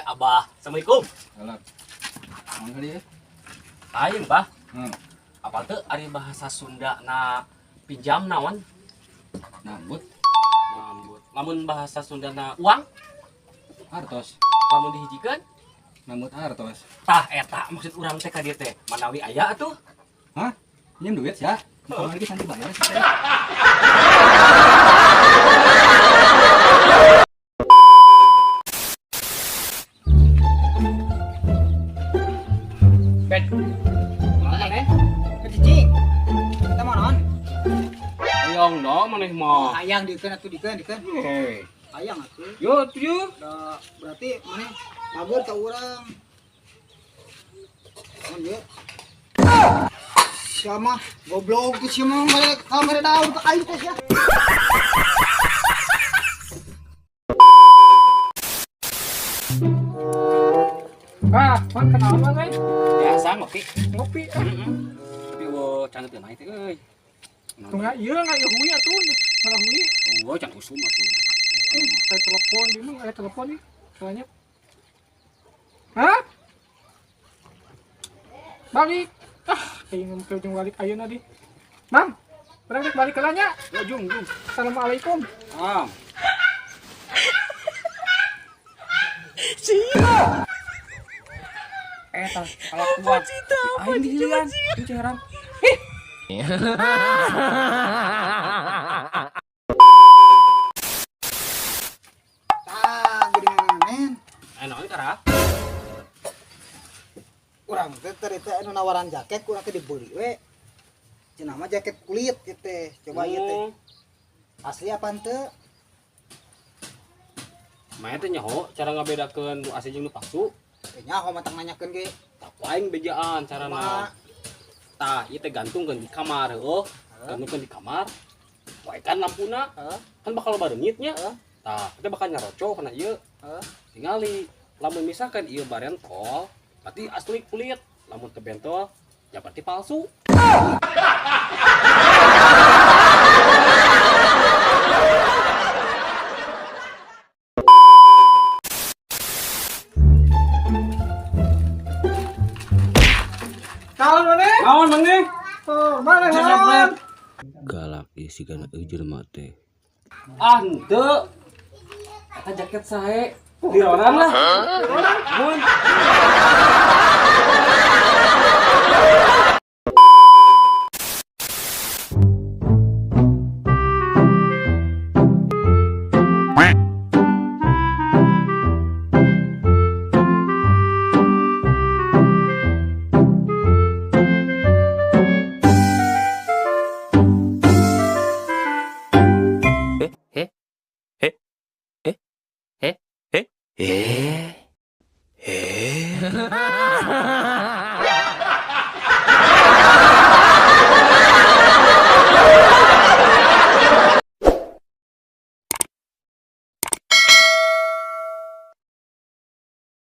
Abah. Assalamualaikum. Salam. Naon tadi ya? Aing, Bah. Hmm. Apa tuh ari bahasa Sunda na pinjam naon? Nambut Nambut. Lamun bahasa Sunda na uang, artos. lamun dihijikeun, Nambut artos. tah eta maksud urang teh ka dieu teh. Manawi aya atuh. Hah? Pinjam duit ya? Kalau lagi nanti bayar sih. Bet. Mana? Kecicing. Kita mau non? Ayang da maneh mah. Ayang dikeun atuh dikeun. Hei. Ayang atuh. Yo tuh. Da berarti maneh mager ka urang. Mun ye. Siapa goblok geus siapa mereka kamera daun ke aing teh ya. Man kenapa guys? Biasa ngopi. Ngopi. Tapi wo canget teh mah teh euy. Tunggu iya nggak ya huya tuh, malah huya. Oh, can usum atuh. Kayak telepon di mana? Kayak telepon nih, soalnya. Hah? Balik. Kayak ujung balik ayo nadi. Mam, berangkat balik ke lanya. Yo jung. Assalamualaikum. Ah. Eta kalau kuat. Aing dilian. Itu heran. Tah geuningan men. Naon tara? Urang teh teh anu nawaran jaket kurang teh dibeli we. Cenah mah jaket kulit ieu teh. Coba ieu teh. Asli apa henteu? Main teh nyaho cara ngabedakeun nu asli jeung nu palsu. Teh nyaho mah tang nanyakeun ge. Tak aing bejaan carana. Tah, ieu teh gantungkeun di kamar heuh. Gantungkeun di kamar. Wae kan lampuna. Kan bakal bareungit nya. Tah, kita bakal nyaroco kana ieu. Tingali lamun misalkan ieu barentol, berarti asli kulit. Lamun teu bentol, ya berarti palsu. Kawan mana? Naon maneh? Oh, mana kawan? Galak ieu sigana jelema teh. Ah, henteu. Eta jaket sae. Di orang lah. Mun. Eh.